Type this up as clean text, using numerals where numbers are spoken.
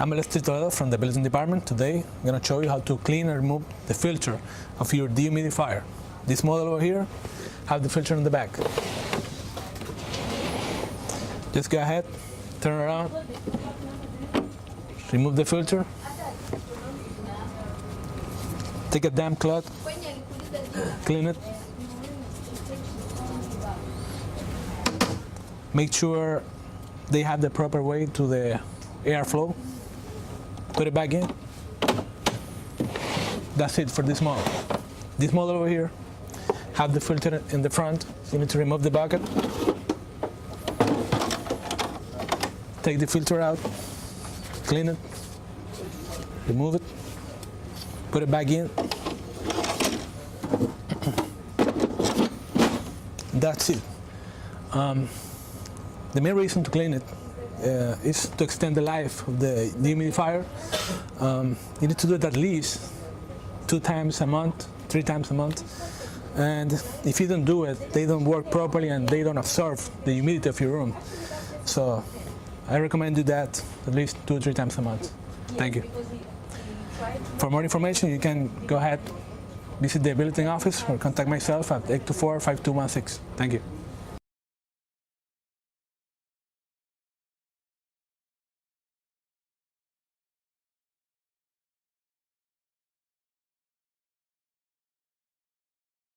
I'm Untitled from the building department. Today I'm going to show you how to clean and remove the filter of your dehumidifier. This model over here has the filter on the back. Just go ahead, turn around, remove the filter, take a damp cloth, clean it, make sure they have the proper way to the airflow. Put it back in. That's it for this model. This model over here have the filter in the front. So you need to remove the bucket. Take the filter out, clean it, remove it, put it back in. That's it. The main reason to clean it is to extend the life of the dehumidifier. You need to do it at least 2 times a month, 3 times a month. And if you don't do it, they don't work properly and they don't absorb the humidity of your room. So I recommend do that at least 2 or 3 times a month. Thank you. For more information, you can go ahead, visit the building office or contact myself at 824-5216. Thank you.